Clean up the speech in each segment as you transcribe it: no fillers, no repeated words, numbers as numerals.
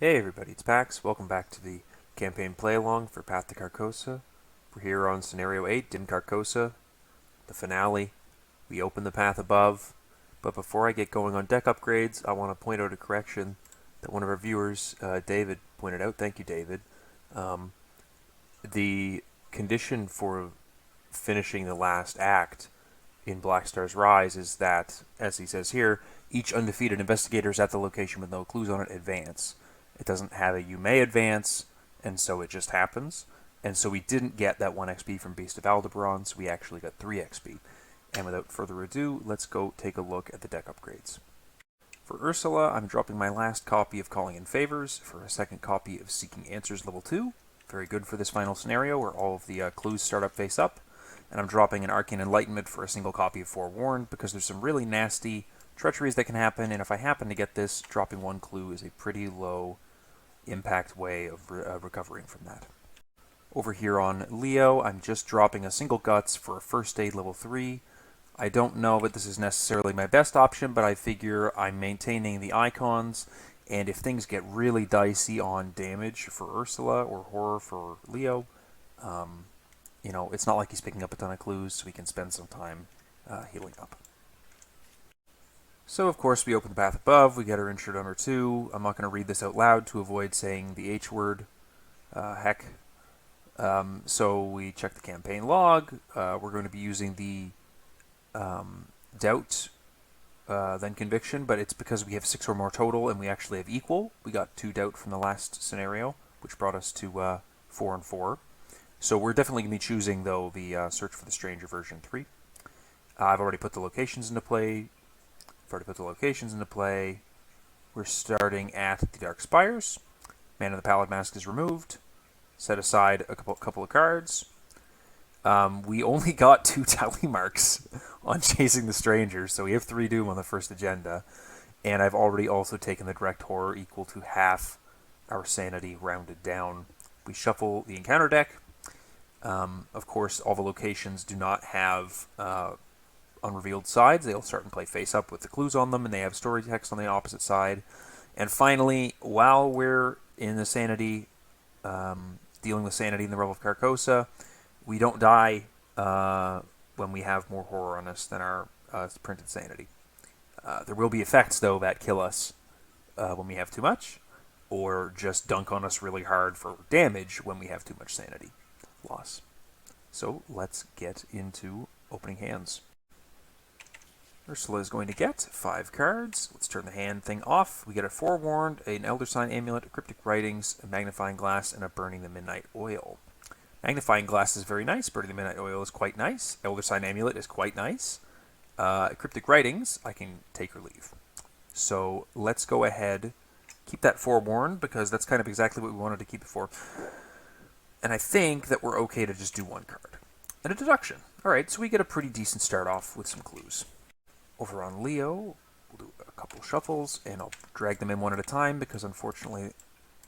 Hey everybody, it's Pax. Welcome back to the campaign play-along for Path to Carcosa. We're here on Scenario 8 in Carcosa, the finale. We open the path above, but before I get going on deck upgrades, I want to point out a correction that one of our viewers, David, pointed out. Thank you, David. The condition for finishing the last act in Black Star's Rise is that, as he says here, each undefeated investigator is at the location with no clues on it advance. It doesn't have a you may advance, and so it just happens. And so we didn't get that 1 XP from Beast of Aldebaran, so we actually got 3 XP. And without further ado, let's go take a look at the deck upgrades. For Ursula, I'm dropping my last copy of Calling in Favors for a second copy of Seeking Answers Level 2. Very good for this final scenario where all of the clues start up face up. And I'm dropping an Arcane Enlightenment for a single copy of Forewarned because there's some really nasty treacheries that can happen, and if I happen to get this, dropping 1 clue is a pretty low impact way of recovering from that. Over here on Leo, I'm just dropping a single Guts for a First Aid Level 3. I don't know that this is necessarily my best option, but I figure I'm maintaining the icons, and if things get really dicey on damage for Ursula or horror for Leo, you know, it's not like he's picking up a ton of clues, so we can spend some time healing up. So, of course, we open the path above, we get our intro number 2. I'm not going to read this out loud to avoid saying the H word. Heck. So we check the campaign log. We're going to be using the doubt, then conviction, but it's because we have 6 or more total, and we actually have equal. We got 2 doubt from the last scenario, which brought us to 4 and 4. So we're definitely going to be choosing, though, the Search for the Stranger version 3. I've already put the locations into play. We're starting at the Dark Spires. Man of the Pallid Mask is removed. Set aside a couple of cards. We only got 2 tally marks on Chasing the Stranger, so we have 3 doom on the first agenda. And I've already also taken the direct horror equal to half our sanity rounded down. We shuffle the encounter deck. Of course, all the locations do not have unrevealed sides. They'll start and play face up with the clues on them, and they have story text on the opposite side. And finally, while we're in the sanity, dealing with sanity in the realm of Carcosa, we don't die when we have more horror on us than our printed sanity. There will be effects, though, that kill us when we have too much, or just dunk on us really hard for damage when we have too much sanity loss. So let's get into opening hands. Ursula is going to get 5 cards. Let's turn the hand thing off. We get a Forewarned, an Elder Sign Amulet, a Cryptic Writings, a Magnifying Glass, and a Burning the Midnight Oil. Magnifying Glass is very nice. Burning the Midnight Oil is quite nice. Elder Sign Amulet is quite nice. Cryptic Writings, I can take or leave. So let's go ahead, keep that Forewarned, because that's kind of exactly what we wanted to keep it for. And I think that we're okay to just do 1 card. And a deduction. Alright, so we get a pretty decent start off with some clues. Over on Leo, we'll do a couple shuffles, and I'll drag them in one at a time, because unfortunately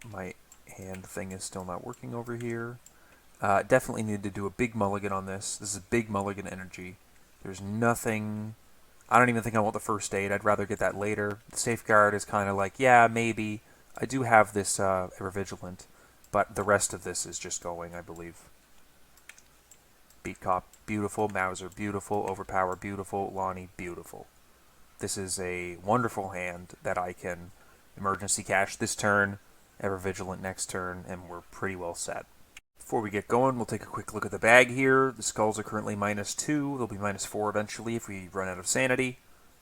my hand thing is still not working over here. Definitely need to do a big mulligan on this. This is big mulligan energy. There's nothing... I don't even think I want the first aid. I'd rather get that later. The safeguard is kind of like, yeah, maybe. I do have this Ever Vigilant, but the rest of this is just going, I believe. Beat Cop, beautiful. Mauser, beautiful. Overpower, beautiful. Lonnie, beautiful. This is a wonderful hand that I can emergency cash this turn, Ever Vigilant next turn, and we're pretty well set. Before we get going, we'll take a quick look at the bag here. The skulls are currently -2. They'll be -4 eventually if we run out of sanity.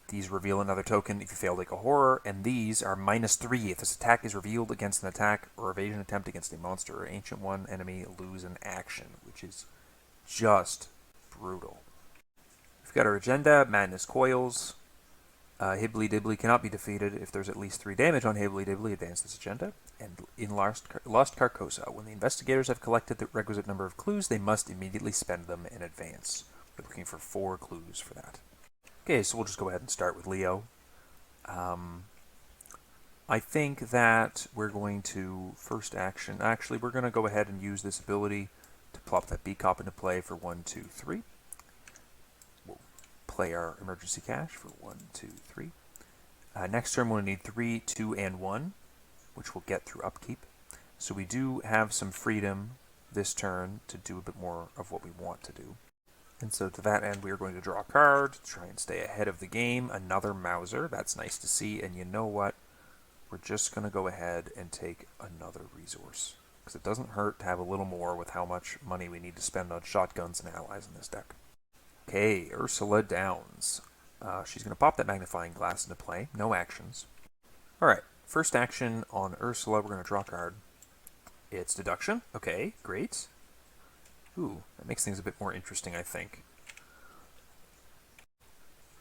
These reveal another token if you fail to take a horror, and these are -3 if this attack is revealed against an attack or evasion attempt against a monster or ancient one. Enemy lose an action, which is just brutal. We've got our agenda, Madness Coils. Hibbly Dibbly cannot be defeated. If there's at least 3 damage on Hibbly Dibbly, advance this agenda. And in Lost Carcosa, when the investigators have collected the requisite number of clues, they must immediately spend them in advance. We're looking for 4 clues for that. Okay, so we'll just go ahead and start with Leo. I think that we're going to, first action, actually we're going to go ahead and use this ability to plop that B-Cop into play for 1, 2, 3. We'll play our emergency cash for 1, 2, 3. Next turn we'll need 3, 2, and 1. which we'll get through upkeep. So we do have some freedom this turn to do a bit more of what we want to do. And so to that end, we are going to draw a card to try and stay ahead of the game. Another Mauser. That's nice to see. And you know what? We're just going to go ahead and take another resource, because it doesn't hurt to have a little more with how much money we need to spend on shotguns and allies in this deck. Okay, Ursula Downs. She's going to pop that magnifying glass into play. No actions. Alright, first action on Ursula, we're going to draw a card. It's Deduction. Okay, great. Ooh, that makes things a bit more interesting, I think.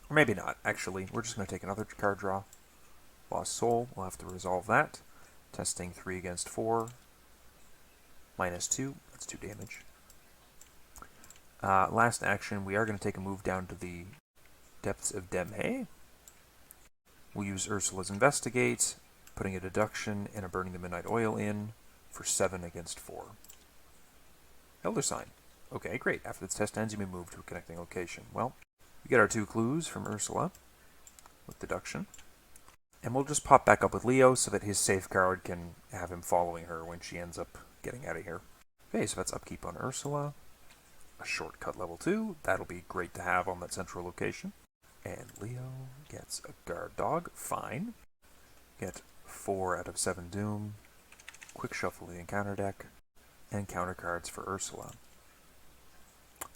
Or maybe not, actually. We're just going to take another card draw. Lost Soul, we'll have to resolve that. Testing 3 against 4. -2, that's 2 damage. Last action, we are going to take a move down to the Depths of Demhe. We'll use Ursula's Investigate, putting a Deduction and a Burning the Midnight Oil in for 7 against 4. Elder Sign. Okay, great. After this test ends, you may move to a connecting location. Well, we get our 2 clues from Ursula with Deduction. And we'll just pop back up with Leo so that his safeguard can have him following her when she ends up getting out of here. Okay, so that's upkeep on Ursula. A shortcut level 2. That'll be great to have on that central location. And Leo gets a guard dog. Fine. Get 4 out of 7 Doom. Quick shuffle the encounter deck. And counter cards for Ursula.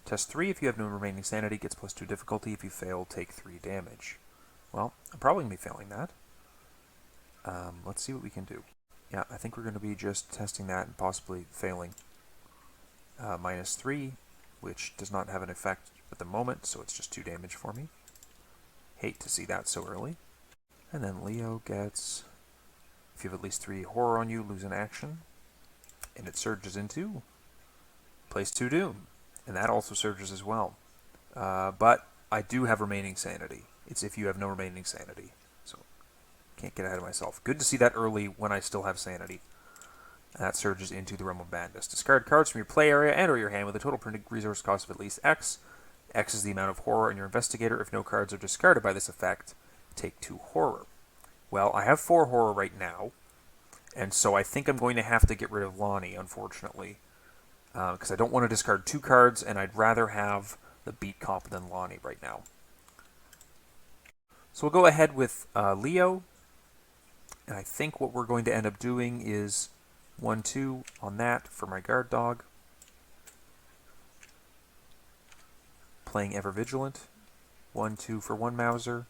Test 3. If you have no remaining sanity, gets +2 difficulty. If you fail, take 3 damage. Well, I'm probably going to be failing that. Let's see what we can do. Yeah, I think we're going to be just testing that and possibly failing. -3, which does not have an effect at the moment, so it's just 2 damage for me. Hate to see that so early. And then Leo gets, if you have at least 3 horror on you, lose an action. And it surges into place 2 Doom. And that also surges as well. But I do have remaining sanity. It's if you have no remaining sanity. So can't get ahead of myself. Good to see that early when I still have sanity. And that surges into the Realm of Madness. Discard cards from your play area and or your hand with a total printed resource cost of at least X. X is the amount of horror in your investigator. If no cards are discarded by this effect, take 2 horror. Well, I have 4 horror right now, and so I think I'm going to have to get rid of Lonnie, unfortunately, because I don't want to discard 2 cards, and I'd rather have the beat comp than Lonnie right now. So we'll go ahead with Leo, and I think what we're going to end up doing is 1-2 on that for my guard dog. Playing Ever Vigilant. 1-2 for 1 Mauser.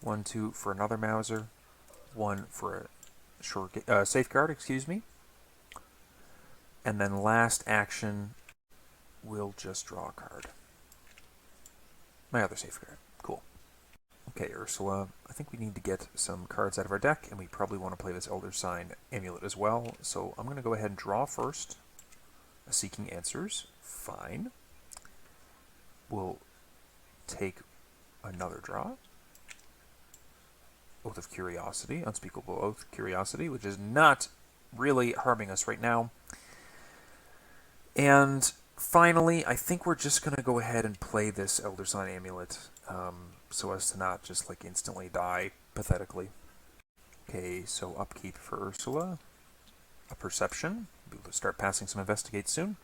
1-2 for another Mauser. 1 for a short safeguard, excuse me. And then last action, we'll just draw a card. My other safeguard. Cool. Okay, Ursula, I think we need to get some cards out of our deck, and we probably want to play this Elder Sign Amulet as well. So I'm going to go ahead and draw first. A Seeking Answers. Fine. We'll take another draw. Oath of Curiosity. Unspeakable Oath Curiosity, which is not really harming us right now. And finally, I think we're just going to go ahead and play this Elder Sign Amulet so as to not just like instantly die pathetically. Okay, so upkeep for Ursula. A Perception. We'll start passing some Investigate soon.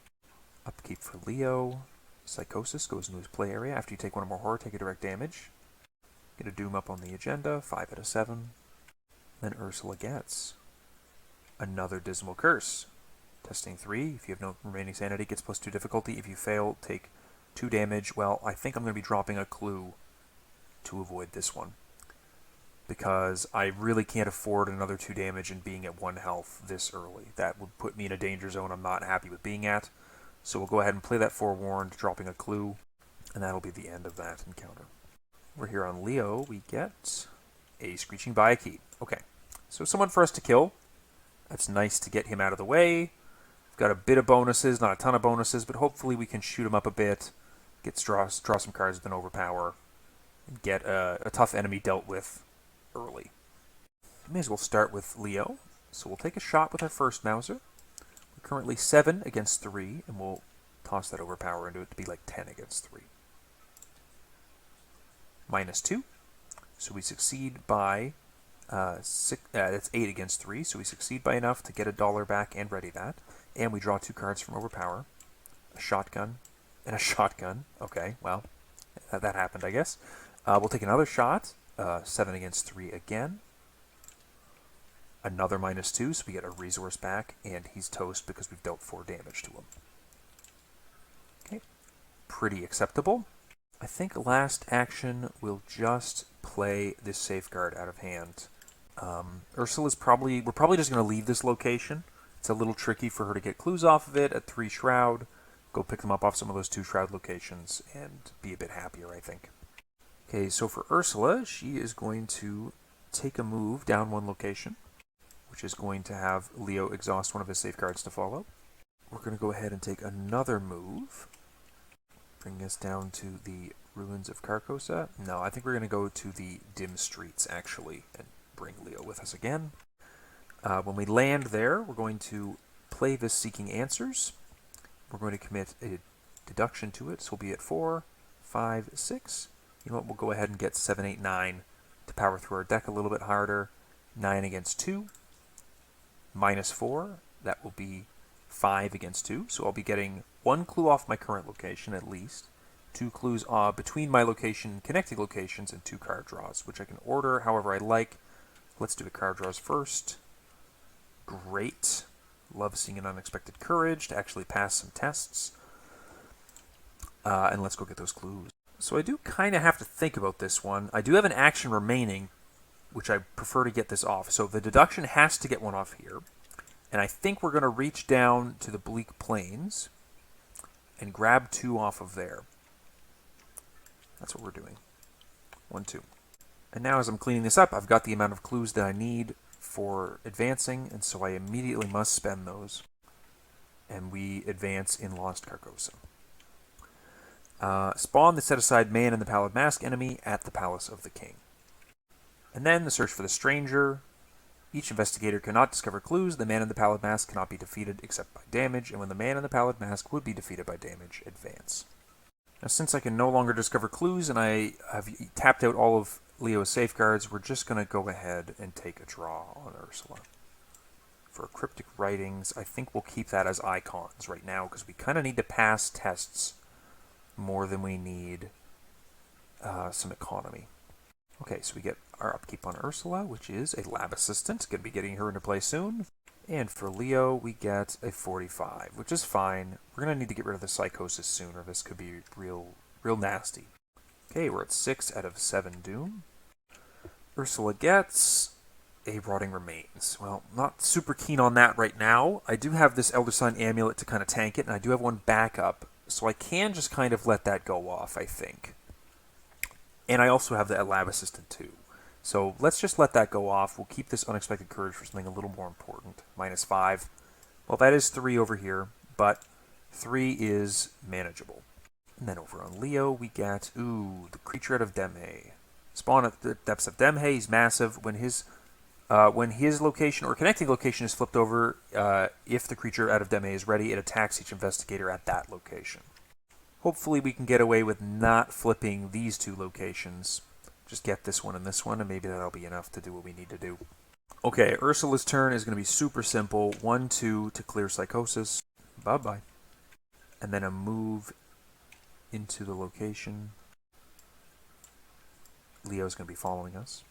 Upkeep for Leo. Psychosis goes into his play area. After you take 1 or more horror, take a direct damage. Get a Doom up on the agenda. 5 out of 7. Then Ursula gets another Dismal Curse. Testing 3. If you have no remaining sanity, gets +2 difficulty. If you fail, take 2 damage. Well, I think I'm going to be dropping a clue to avoid this one, because I really can't afford another 2 damage and being at 1 health this early. That would put me in a danger zone I'm not happy with being at. So we'll go ahead and play that Forewarned, dropping a clue, and that'll be the end of that encounter. We're here on Leo. We get a Screeching Byakhee. Okay, so someone for us to kill. That's nice to get him out of the way. We've got a bit of bonuses, not a ton of bonuses, but hopefully we can shoot him up a bit, draw some cards that overpower, and get a tough enemy dealt with early. We may as well start with Leo. So we'll take a shot with our first Mauser. We're currently 7 against 3, and we'll toss that overpower into it to be like 10 against 3. -2. So we succeed by That's 8 against 3, so we succeed by enough to get $1 back and ready that. And we draw 2 cards from Overpower. A shotgun and a shotgun. Okay, well, that happened, I guess. We'll take another shot. 7 against 3 again. Another -2, so we get a resource back, and he's toast because we've dealt 4 damage to him. Okay, pretty acceptable. I think last action we'll just play this safeguard out of hand. Ursula's we're probably just going to leave this location. It's a little tricky for her to get clues off of it at 3 Shroud. Go pick them up off some of those 2 Shroud locations and be a bit happier, I think. Okay, so for Ursula, she is going to take a move down 1 location, which is going to have Leo exhaust one of his safeguards to follow. We're going to go ahead and take another move, bring us down to the ruins of Carcosa. No, I think we're going to go to the dim streets, actually, and bring Leo with us again. When we land there, we're going to play this Seeking Answers. We're going to commit a deduction to it, so we'll be at 4, 5, 6. You know what, we'll go ahead and get 7, 8, 9 to power through our deck a little bit harder. 9 against 2. -4, that will be 5 against 2, so I'll be getting 1 clue off my current location at least, 2 clues between my location and connecting locations, and 2 card draws, which I can order however I like. Let's do the card draws first. Great. Love seeing an unexpected courage to actually pass some tests. And let's go get those clues. So I do kind of have to think about this one. I do have an action remaining, which I prefer to get this off. So the deduction has to get 1 off here. And I think we're going to reach down to the Bleak Plains and grab 2 off of there. That's what we're doing. 1, 2. And now as I'm cleaning this up, I've got the amount of clues that I need for advancing, and so I immediately must spend those. And we advance in Lost Carcosa. Spawn the set-aside man in the Pallid Mask enemy at the Palace of the King. And then the search for the stranger. Each investigator cannot discover clues. The man in the Pallid Mask cannot be defeated except by damage, and when the man in the Pallid Mask would be defeated by damage, advance. Now, since I can no longer discover clues and I have tapped out all of Leo's safeguards, we're just going to go ahead and take a draw on Ursula. For cryptic writings, I think we'll keep that as icons right now because we kind of need to pass tests more than we need some economy. Okay, so we get our upkeep on Ursula, which is a lab assistant. Going to be getting her into play soon. And for Leo, we get a 45, which is fine. We're going to need to get rid of the psychosis soon, or this could be real nasty. Okay, we're at 6 out of 7 Doom. Ursula gets a Rotting Remains. Well, not super keen on that right now. I do have this Elder Sign Amulet to kind of tank it, and I do have one backup, so I can just kind of let that go off, I think. And I also have the Lab Assistant too. So let's just let that go off. We'll keep this Unexpected Courage for something a little more important. -5. Well, that is 3 over here, but 3 is manageable. And then over on Leo, we get, the Creature out of Demhe. Spawn at the depths of Demhe. He's massive. When his location or connecting location is flipped over, if the Creature out of Demhe is ready, it attacks each investigator at that location. Hopefully we can get away with not flipping these 2 locations. Just get this one, and maybe that'll be enough to do what we need to do. Okay, Ursula's turn is going to be super simple. 1, 2 to clear Psychosis. Bye-bye. And then a move into the location. Leo's going to be following us.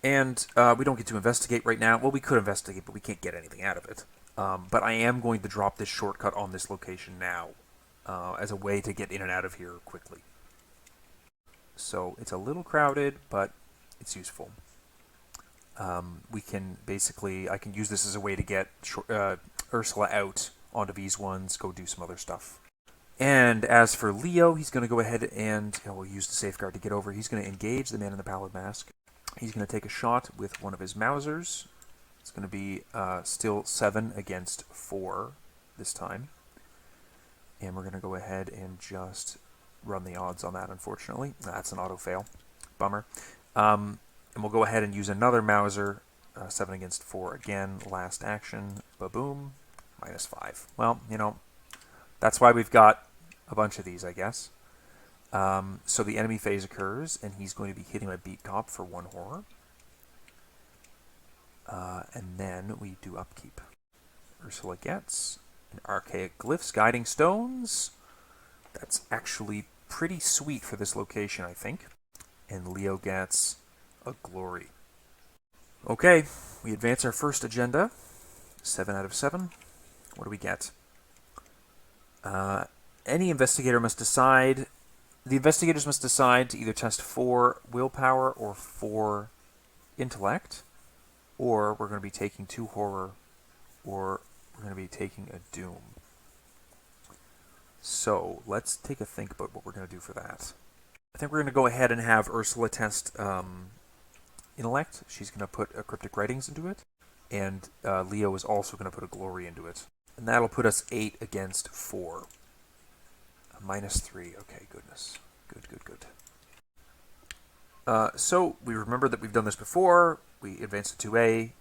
And we don't get to investigate right now. Well, we could investigate, but we can't get anything out of it. But I am going to drop this shortcut on this location now as a way to get in and out of here quickly. So it's a little crowded, but it's useful. We can basically, I can use this as a way to get Ursula out onto these ones, go do some other stuff. And as for Leo, he's going to go ahead and we'll use the safeguard to get over. He's going to engage the man in the Pallid Mask. He's going to take a shot with one of his Mausers. It's going to be still 7 against 4 this time. And we're going to go ahead and just run the odds on that, unfortunately. That's an auto-fail. Bummer. And we'll go ahead and use another Mauser. 7 against 4 again. Last action. Ba-boom. -5. Well, that's why we've got a bunch of these, I guess. So the enemy phase occurs, and he's going to be hitting my Beat Cop for 1 horror. And then we do upkeep. Ursula gets an Archaic Glyphs, Guiding Stones. That's actually pretty sweet for this location, I think. And Leo gets a Glory. Okay, we advance our first agenda. 7 out of 7. What do we get? Any investigator must decide... The investigators must decide to either test 4 willpower or 4 intellect, or we're going to be taking 2 horror, or we're going to be taking a doom. So let's take a think about what we're going to do for that. I think we're going to go ahead and have Ursula test intellect. She's going to put a cryptic writings into it, and Leo is also going to put a glory into it. And that'll put us 8 against 4. -3. Okay, goodness. Good. So we remember that we've done this before. We advance to 2A,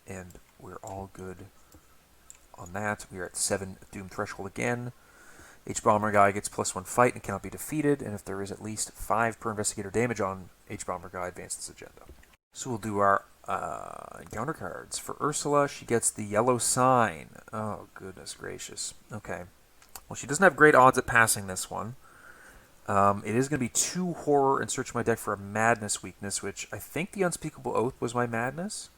and we're all good on that. We are at 7 Doom Threshold again. H-Bomber guy gets +1 fight and cannot be defeated, and if there is at least 5 per investigator damage on H-Bomber guy, advance this agenda. So we'll do our encounter cards. For Ursula, she gets the yellow sign. Oh, goodness gracious. Okay. Well, she doesn't have great odds at passing this one. It is going to be 2 horror and search my deck for a madness weakness, which I think the Unspeakable Oath was my madness.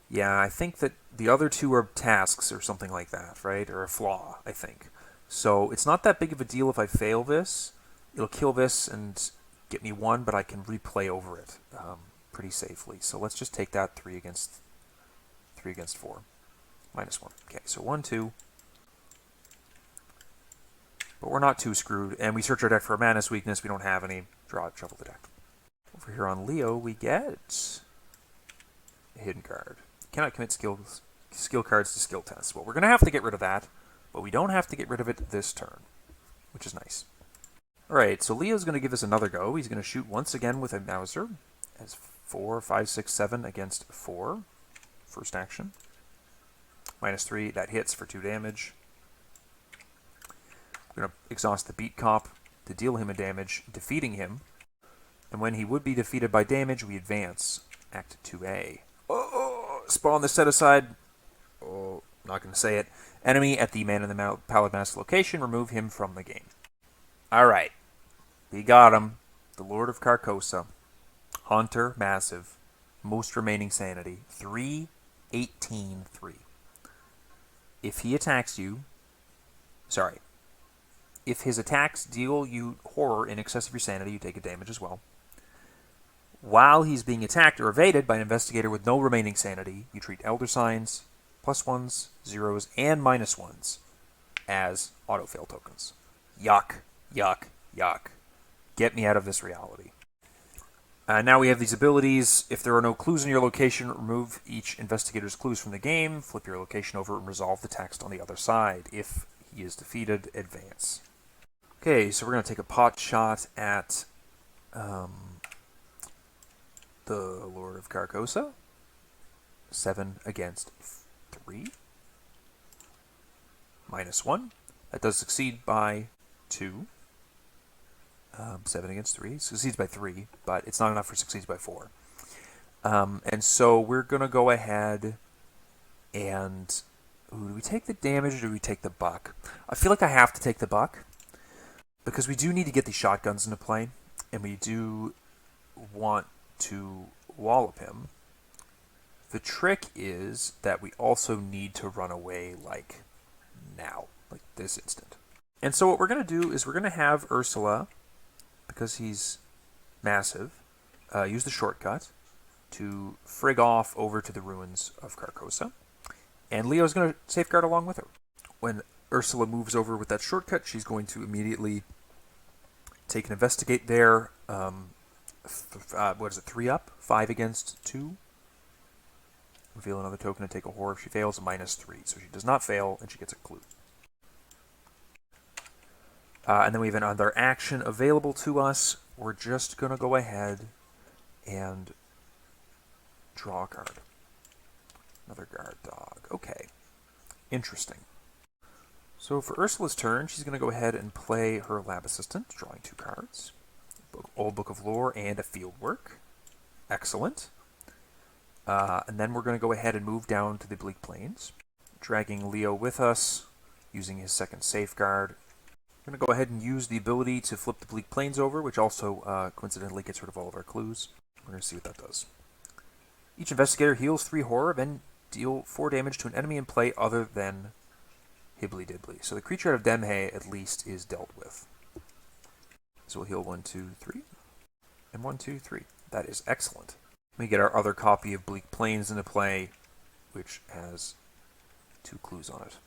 Yeah, I think that the other 2 are tasks or something like that, right? Or a flaw, I think. So it's not that big of a deal if I fail this. It'll kill this and get me 1, but I can replay over it pretty safely. So let's just take that 3 against 4. -1. Okay, so 1, 2. But we're not too screwed, and we search our deck for a madness weakness. We don't have any. Shuffle the deck. Over here on Leo, we get a hidden card. Cannot commit skill cards to skill tests. Well, we're going to have to get rid of that, but we don't have to get rid of it this turn, which is nice. Alright, so Leo's going to give us another go. He's going to shoot once again with a Mauser. As 4, 5, 6, 7 against 4. First action. -3, that hits for 2 damage. We're going to exhaust the Beat Cop to deal him a damage, defeating him. And when he would be defeated by damage, we advance. Act 2A. Oh, spawn the set aside. Oh, not going to say it. Enemy at the Man in the Pallid Mask location. Remove him from the game. Alright. We got him. The Lord of Carcosa. Haunter, massive. Most remaining sanity. 3, 18, 3. If he attacks you... Sorry. If his attacks deal you horror in excess of your sanity, you take a damage as well. While he's being attacked or evaded by an investigator with no remaining sanity, you treat Elder Signs, +1s, 0s, and -1s as autofail tokens. Yuck, yuck, yuck. Get me out of this reality. Now we have these abilities. If there are no clues in your location, remove each investigator's clues from the game, flip your location over, and resolve the text on the other side. If he is defeated, advance. Okay, so we're going to take a pot shot at the Lord of Carcosa. 7 against 3. -1. That does succeed by 2. 7 against 3. Succeeds by 3, but it's not enough for succeeds by 4. And so we're going to go ahead and... Ooh, do we take the damage or do we take the buck? I feel like I have to take the buck, because we do need to get these shotguns into play, and we do want to wallop him. The trick is that we also need to run away, like, now. Like, this instant. And so what we're going to do is we're going to have Ursula, because he's massive, use the shortcut to frig off over to the ruins of Carcosa. And Leo's going to safeguard along with her. When Ursula moves over with that shortcut, she's going to immediately take an investigate there. What is it, 3 up? 5 against 2? Reveal another token and take a horror. If she fails, -3. So she does not fail, and she gets a clue. And then we have another action available to us. We're just going to go ahead and draw a card. Another guard dog. Okay. Interesting. So for Ursula's turn, she's going to go ahead and play her lab assistant, drawing 2 cards. Old Book of Lore and a Fieldwork. Excellent. And then we're going to go ahead and move down to the Bleak Plains, dragging Leo with us, using his second safeguard. We're going to go ahead and use the ability to flip the Bleak Plains over, which also coincidentally gets rid of all of our clues. We're going to see what that does. Each investigator heals 3 horror, then deal 4 damage to an enemy in play other than Hibbly Dibbly. So the creature out of Demhe, at least, is dealt with. So we'll heal 1, 2, 3. And 1, 2, 3. That is excellent. We get our other copy of Bleak Plains into play, which has 2 clues on it.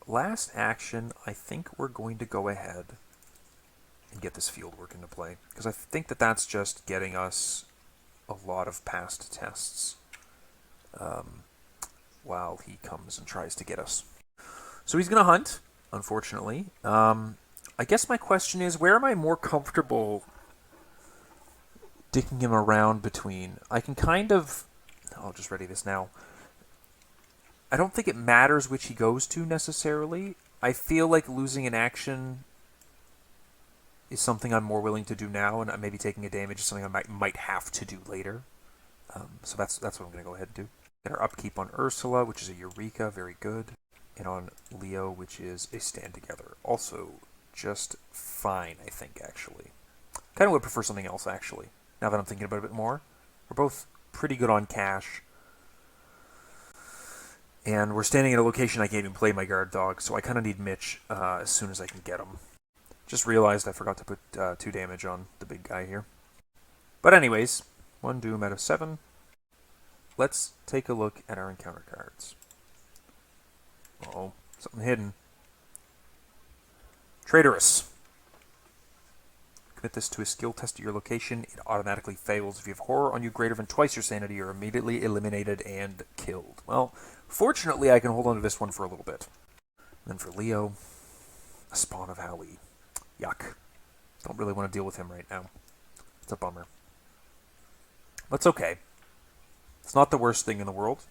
Last action, I think we're going to go ahead and get this field work into play, because I think that that's just getting us a lot of past tests while he comes and tries to get us. So he's going to hunt, unfortunately. I guess my question is, where am I more comfortable dicking him around between? I can kind of... I'll just ready this now. I don't think it matters which he goes to, necessarily. I feel like losing an action is something I'm more willing to do now, and maybe taking a damage is something I might have to do later. So that's what I'm going to go ahead and do. Get our upkeep on Ursula, which is a Eureka, very good. And on Leo, which is a Stand Together. Also, just fine, I think, actually. Kind of would prefer something else, actually, now that I'm thinking about it a bit more. We're both pretty good on cash. And we're standing at a location I can't even play my guard dog, so I kind of need Mitch as soon as I can get him. Just realized I forgot to put 2 damage on the big guy here. But anyways, 1 doom out of 7. Let's take a look at our encounter cards. Uh-oh, something hidden. Traitorous. Commit this to a skill test at your location. It automatically fails. If you have horror on you greater than twice your sanity, you're immediately eliminated and killed. Well, fortunately, I can hold on to this one for a little bit. And then for Leo, a Spawn of Howie. Yuck. Don't really want to deal with him right now. It's a bummer. That's okay. It's not the worst thing in the world.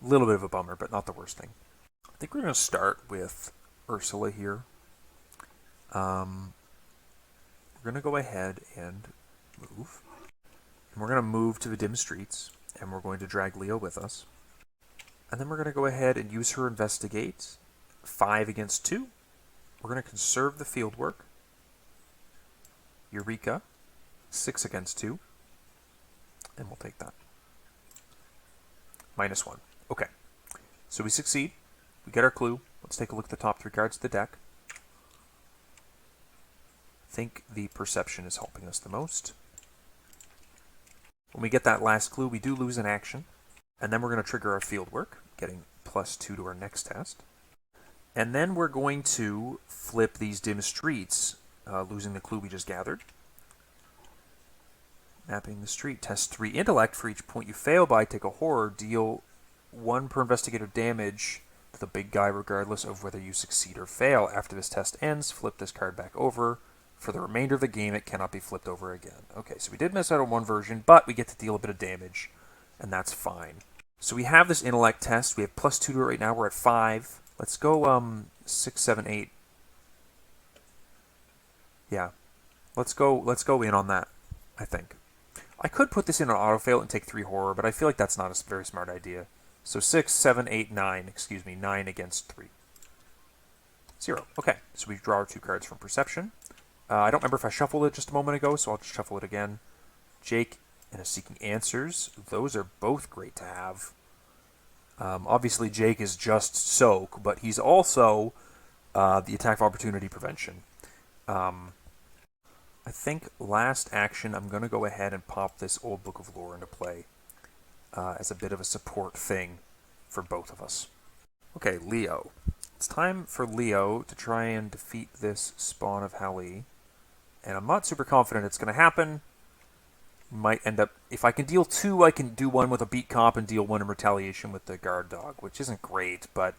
A little bit of a bummer, but not the worst thing. I think we're going to start with Ursula here. We're going to go ahead and move. And we're going to move to the dim streets, and we're going to drag Leo with us. And then we're going to go ahead and use her Investigate. 5 against 2. We're going to conserve the field work. Eureka. 6 against 2. And we'll take that. -1. Okay. So we succeed. We get our clue. Let's take a look at the top 3 cards of the deck. I think the perception is helping us the most. When we get that last clue, we do lose an action. And then we're going to trigger our field work, getting +2 to our next test. And then we're going to flip these dim streets, losing the clue we just gathered. Mapping the street. Test 3 intellect. For each point you fail by, take a horror. Deal 1 per investigator damage to the big guy regardless of whether you succeed or fail. After this test ends, flip this card back over. For the remainder of the game, it cannot be flipped over again. Okay, so we did miss out on one version, but we get to deal a bit of damage, and that's fine. So we have this intellect test. We have +2 to it right now. We're at 5. Let's go 6, 7, 8. Yeah. Let's go in on that, I think. I could put this in an autofail and take 3 horror, but I feel like that's not a very smart idea. So 6, 7, 8, 9. Excuse me, 9 against 3. 0. Okay, so we draw our 2 cards from Perception. I don't remember if I shuffled it just a moment ago, so I'll just shuffle it again. Jake and a Seeking Answers. Those are both great to have. Obviously, Jake is just Soak, but he's also the Attack of Opportunity Prevention. I think last action, I'm going to go ahead and pop this Old Book of Lore into play as a bit of a support thing for both of us. Okay, Leo. It's time for Leo to try and defeat this Spawn of Hali. And I'm not super confident it's going to happen. Might end up... If I can deal 2, I can do 1 with a beat comp and deal 1 in retaliation with the guard dog, which isn't great, but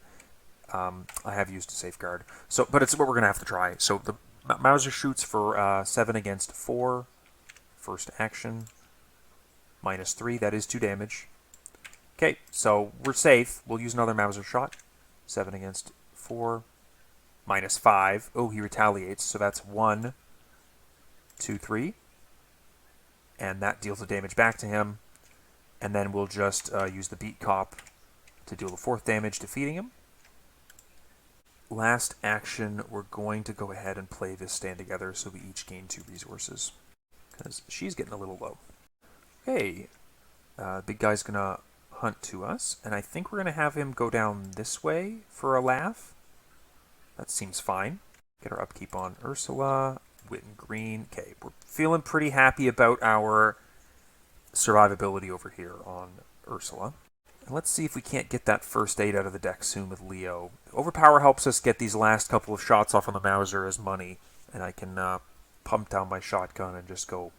I have used a safeguard. So, but it's what we're going to have to try. So the Mauser shoots for 7 against 4. First action. -3. That is 2 damage. Okay, so we're safe. We'll use another Mauser shot. 7 against 4. -5. Oh, he retaliates. So that's 1, 2, 3. And that deals the damage back to him. And then we'll just use the Beat Cop to deal the 4th damage, defeating him. Last action, we're going to go ahead and play this Stand Together so we each gain 2 resources. Because she's getting a little low. Okay, big guy's going to hunt to us, and I think we're going to have him go down this way for a laugh. That seems fine. Get our upkeep on Ursula, Witten Green. Okay, we're feeling pretty happy about our survivability over here on Ursula. And let's see if we can't get that first aid out of the deck soon with Leo. Overpower helps us get these last couple of shots off on the Mauser as money, and I can pump down my shotgun and just go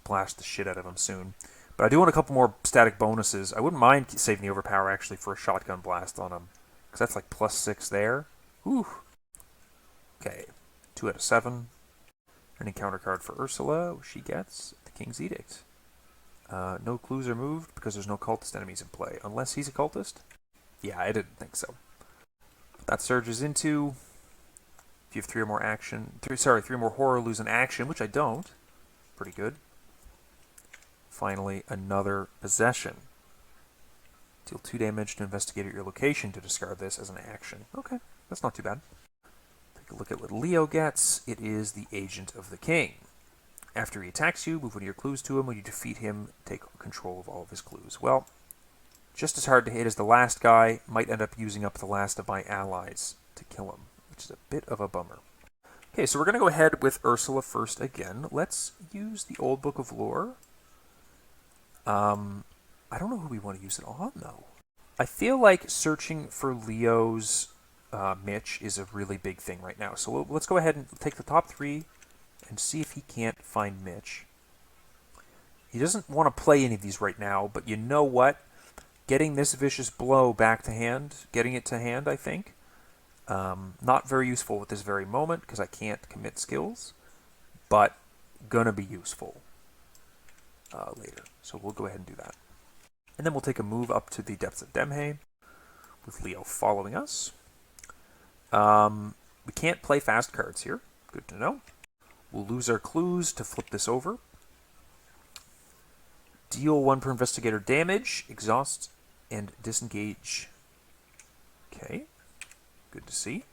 blast the shit out of him soon. But I do want a couple more static bonuses. I wouldn't mind saving the overpower actually for a shotgun blast on him, because that's like +6 there. Whew. Okay, 2 out of 7. An encounter card for Ursula. She gets the King's Edict. No clues are moved because there's no cultist enemies in play. Unless he's a cultist? Yeah, I didn't think so. That surges into... If you have 3 or more action... 3 more horror, lose an action, which I don't. Pretty good. Finally, another possession. Deal 2 damage to investigate at your location to discard this as an action. Okay, that's not too bad. Take a look at what Leo gets. It is the Agent of the King. After he attacks you, move one of your clues to him. When you defeat him, take control of all of his clues. Well, just as hard to hit as the last guy, might end up using up the last of my allies to kill him, which is a bit of a bummer. Okay, so we're going to go ahead with Ursula first again. Let's use the Old Book of Lore. I don't know who we want to use it on, though. I feel like searching for Leo's Mitch is a really big thing right now. So let's go ahead and take the top 3 and see if he can't find Mitch. He doesn't want to play any of these right now, but you know what? Getting this Vicious Blow back to hand, getting it to hand, I think. Not very useful at this very moment, because I can't commit skills, but gonna be useful later. So we'll go ahead and do that. And then we'll take a move up to the Depths of Demhe, with Leo following us. We can't play fast cards here. Good to know. We'll lose our clues to flip this over. Deal 1 per investigator damage, exhaust, and disengage. Okay, good to see.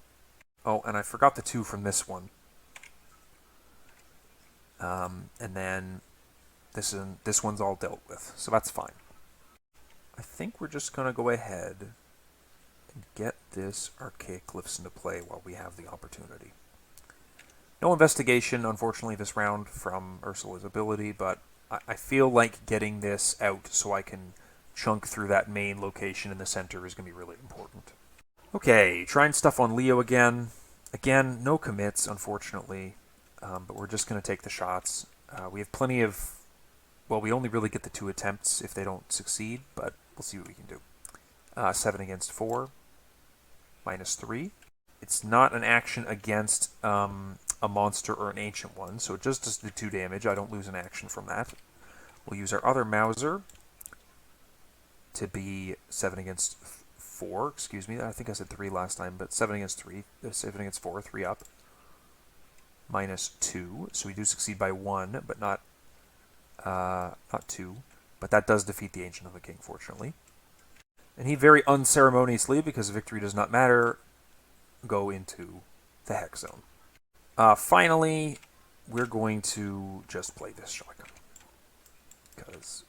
Oh, and I forgot the 2 from this one. And then this one's all dealt with, so that's fine. I think we're just going to go ahead and get this Archaic Glyphs into play while we have the opportunity. No investigation, unfortunately, this round from Ursula's ability, but I feel like getting this out so I can chunk through that main location in the center is going to be really important. Okay, trying stuff on Leo again. Again, no commits, unfortunately, but we're just going to take the shots. We have plenty of... Well, we only really get the 2 attempts if they don't succeed, but we'll see what we can do. 7 against 4, -3. It's not an action against a monster or an ancient one, so it just does the 2 damage. I don't lose an action from that. We'll use our other Mauser to be 7 against 4. Excuse me, I think I said 3 last time, but 7 against 3. 7 against 4, 3 up. -2, so we do succeed by 1, but not 2. But that does defeat the Ancient of the King, fortunately. And he very unceremoniously, because victory does not matter, go into the Hex Zone. Finally, we're going to just play this shotgun, because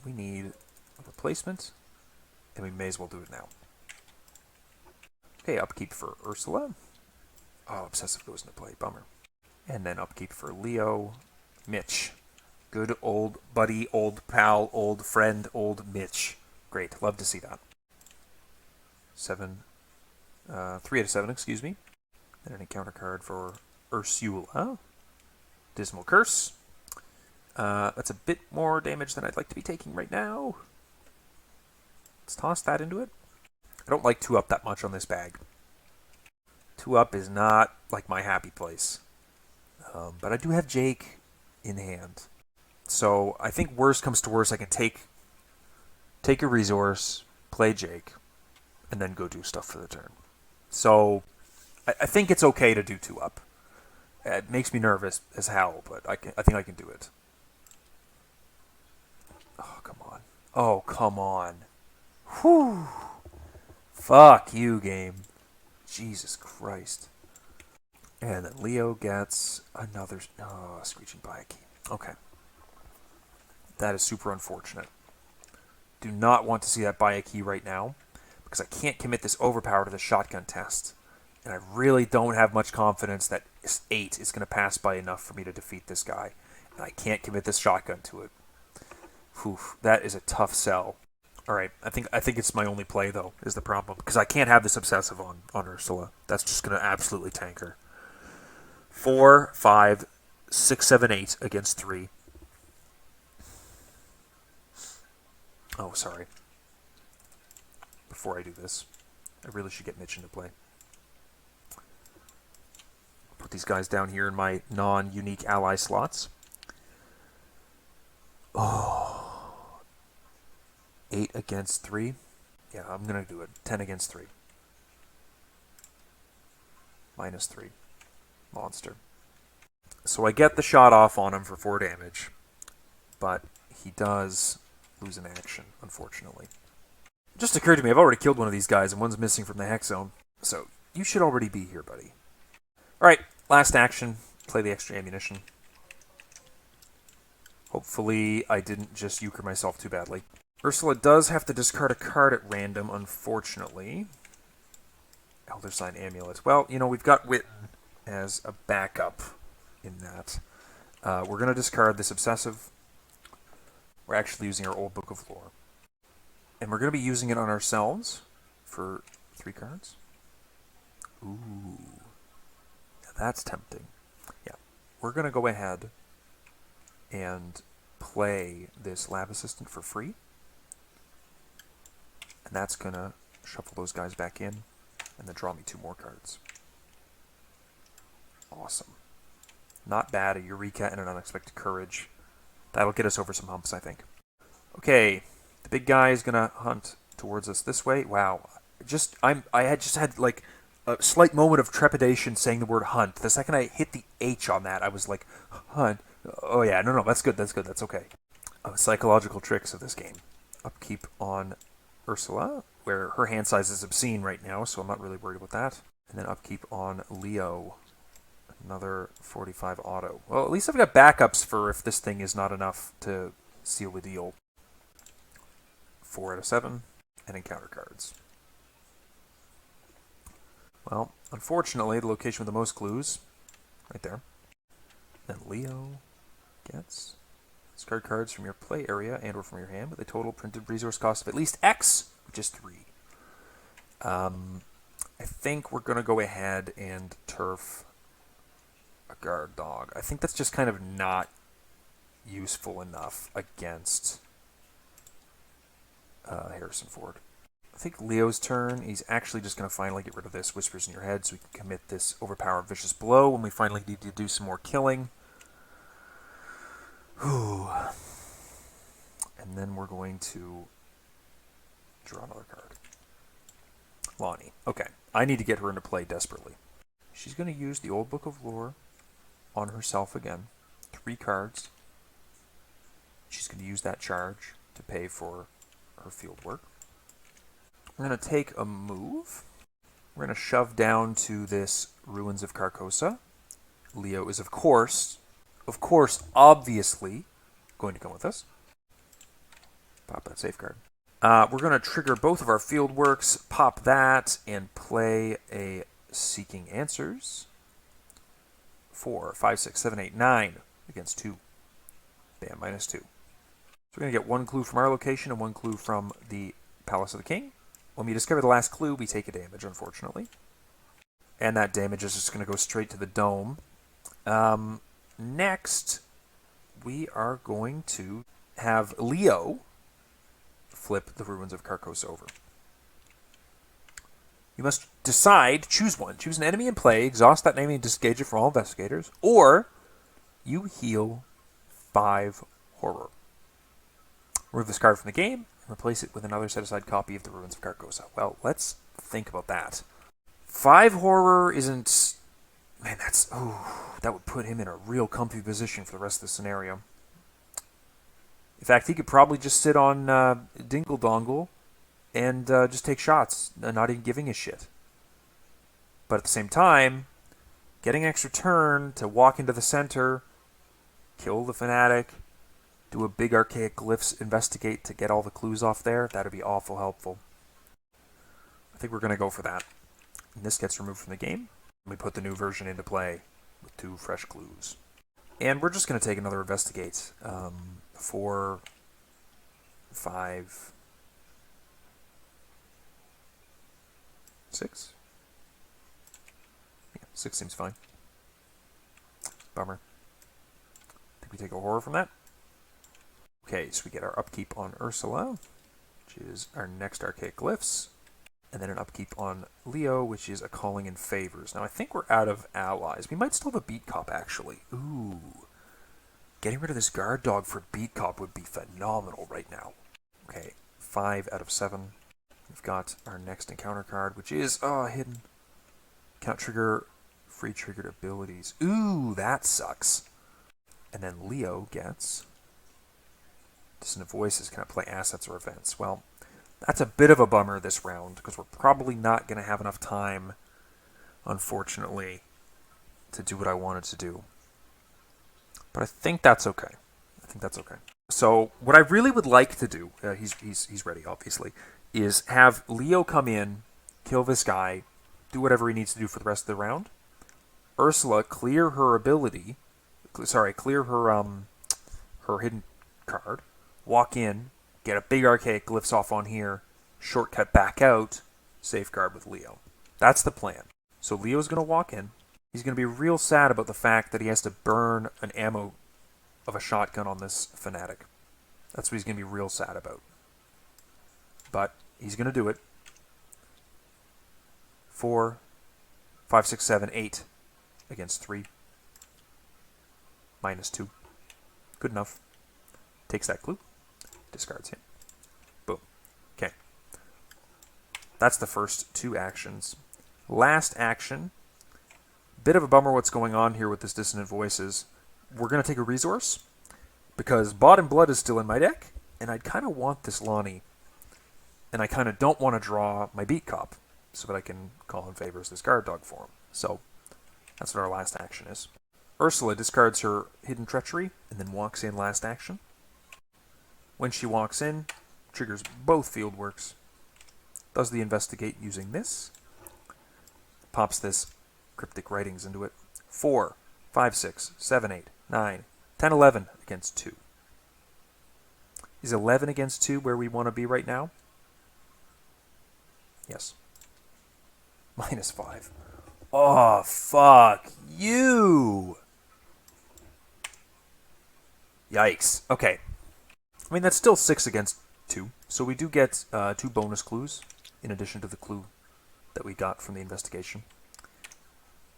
we need a replacement, and we may as well do it now. Okay, upkeep for Ursula. Oh, Obsessive goes into play, bummer. And then upkeep for Leo. Mitch. Good old buddy, old pal, old friend, old Mitch. Great, love to see that. 3 out of 7, excuse me. And an encounter card for Ursula. Dismal Curse. That's a bit more damage than I'd like to be taking right now. Let's toss that into it. I don't like 2-up that much on this bag. 2-up is not like my happy place. But I do have Jake in hand. So I think worst comes to worst, I can take a resource, play Jake, and then go do stuff for the turn. So I think it's okay to do 2-up. It makes me nervous as hell, but I think I can do it. Oh, come on. Oh, come on. Whew. Fuck you, game. Jesus Christ. And then Leo gets another screeching by a key. Okay. That is super unfortunate. Do not want to see that buy a key right now, because I can't commit this overpower to the shotgun test. And I really don't have much confidence that 8 is going to pass by enough for me to defeat this guy. And I can't commit this shotgun to it. Whew, that is a tough sell. Alright, I think it's my only play, though, is the problem. Because I can't have this obsessive on Ursula. That's just going to absolutely tank her. 4, 5, 6, 7, 8 against 3. Oh, sorry. Before I do this, I really should get Mitch into play. Put these guys down here in my non-unique ally slots. Oh. 8 against 3. Yeah, I'm going to do it. 10 against 3. Minus 3. Monster. So I get the shot off on him for 4 damage, but he does lose an action, unfortunately. It just occurred to me, I've already killed one of these guys, and one's missing from the hex zone. So, you should already be here, buddy. Alright, last action. Play the extra ammunition. Hopefully, I didn't just euchre myself too badly. Ursula does have to discard a card at random, unfortunately. Elder Sign Amulet. Well, you know, we've got Witten as a backup in that. We're going to discard this Obsessive. We're actually using our old Book of Lore. And we're going to be using it on ourselves for 3 cards. Ooh. Now that's tempting. Yeah. We're going to go ahead and play this Lab Assistant for free. And that's going to shuffle those guys back in and then draw me 2 more cards. Awesome. Not bad. A Eureka and an Unexpected Courage. That'll get us over some humps, I think. Okay, the big guy is gonna hunt towards us this way. Wow, I had just had like a slight moment of trepidation saying the word hunt. The second I hit the H on that, I was like, hunt. Oh yeah, no, that's good, that's okay. Psychological tricks of this game. Upkeep on Ursula, where her hand size is obscene right now, so I'm not really worried about that. And then upkeep on Leo. Another 45 auto. Well, at least I've got backups for if this thing is not enough to seal the deal. 4 out of 7, and encounter cards. Well, unfortunately, the location with the most clues, right there. Then Leo gets discard cards from your play area and or from your hand with a total printed resource cost of at least X, which is 3. I think we're going to go ahead and turf a guard dog. I think that's just kind of not useful enough against Harrison Ford. I think Leo's turn. He's actually just going to finally get rid of this Whispers in Your Head so we can commit this overpowered Vicious Blow when we finally need to do some more killing. Whew. And then we're going to draw another card. Lonnie. Okay. I need to get her into play desperately. She's going to use the old Book of Lore on herself again. 3 cards. She's going to use that charge to pay for her field work. We're going to take a move. We're going to shove down to this Ruins of Carcosa. Leo is, of course, obviously going to come with us. Pop that safeguard. We're going to trigger both of our field works, pop that, and play a Seeking Answers. 4, 5, 6, 7, 8, 9 against 2. Bam, -2. So we're going to get 1 clue from our location and 1 clue from the Palace of the King. When we discover the last clue, we take a damage, unfortunately. And that damage is just going to go straight to the dome. Next, we are going to have Leo flip the Ruins of Carcosa over. You must decide, choose one. Choose an enemy in play, exhaust that enemy and disengage it from all investigators, or you heal 5 horror. Remove this card from the game and replace it with another set-aside copy of the Ruins of Carcosa. Well, let's think about that. 5 horror isn't... Man, that's... Ooh, that would put him in a real comfy position for the rest of the scenario. In fact, he could probably just sit on Dingle Dongle and just take shots, not even giving a shit. But at the same time, getting an extra turn to walk into the center, kill the Fanatic, do a big Archaic Glyphs investigate to get all the clues off there, that'd be awful helpful. I think we're going to go for that. And this gets removed from the game. We put the new version into play with 2 fresh clues. And we're just going to take another investigate. 4, 5, 6. Yeah, 6 seems fine. Bummer. I think we take a horror from that. Okay, so we get our upkeep on Ursula, which is our next Archaic Glyphs. And then an upkeep on Leo, which is a Calling in Favors. Now, I think we're out of allies. We might still have a Beat Cop, actually. Ooh. Getting rid of this guard dog for Beat Cop would be phenomenal right now. Okay, 5 out of 7. We've got our next encounter card, which is, hidden. Cannot trigger free triggered abilities. Ooh, that sucks. And then Leo gets Dissonant Voices. Cannot play assets or events. Well, that's a bit of a bummer this round, because we're probably not going to have enough time, unfortunately, to do what I wanted to do. But I think that's okay. So what I really would like to do, he's ready, obviously, is have Leo come in, kill this guy, do whatever he needs to do for the rest of the round. Ursula clear her ability, clear her hidden card, walk in, get a big Archaic Glyphs off on here, shortcut back out, safeguard with Leo. That's the plan. So Leo's going to walk in. He's going to be real sad about the fact that he has to burn an ammo of a shotgun on this Fanatic. That's what he's going to be real sad about. But he's going to do it. 4, 5, 6, 7, 8 against 3. -2. Good enough. Takes that clue. Discards him. Boom. Okay. That's the first 2 actions. Last action. Bit of a bummer what's going on here with this Dissonant Voices. We're going to take a resource, because Bot and Blood is still in my deck, and I'd kind of want this Lonnie. And I kind of don't want to draw my Beat Cop, so that I can call in favors this guard dog for him. So, that's what our last action is. Ursula discards her Hidden Treachery, and then walks in last action. When she walks in, triggers both Fieldworks, does the investigate using this, pops this Cryptic Writings into it. 4, 5, 6, 7, 8, 9, 10, 11 against 2. Is 11 against 2 where we want to be right now? Yes. -5. Oh, fuck you! Yikes. Okay. I mean, that's still 6 against 2, so we do get 2 bonus clues, in addition to the clue that we got from the investigation.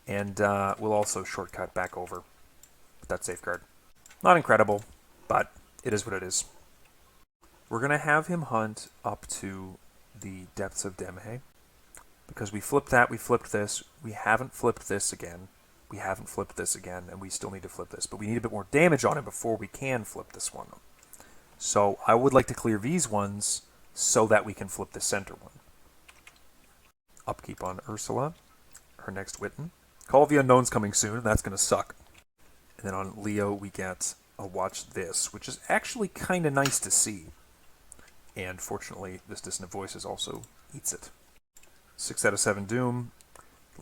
And we'll also shortcut back over with that safeguard. Not incredible, but it is what it is. We're going to have him hunt up to the Depths of Demhe, because we flipped that, we flipped this, we haven't flipped this again, we haven't flipped this again, and we still need to flip this. But we need a bit more damage on him before we can flip this one. So I would like to clear these ones so that we can flip the center one. Upkeep on Ursula, her next Witten. Call of the Unknown's coming soon, and that's going to suck. And then on Leo, we get a Watch This, which is actually kind of nice to see. And fortunately, this Dissonant Voices also eats it. 6 out of 7 Doom.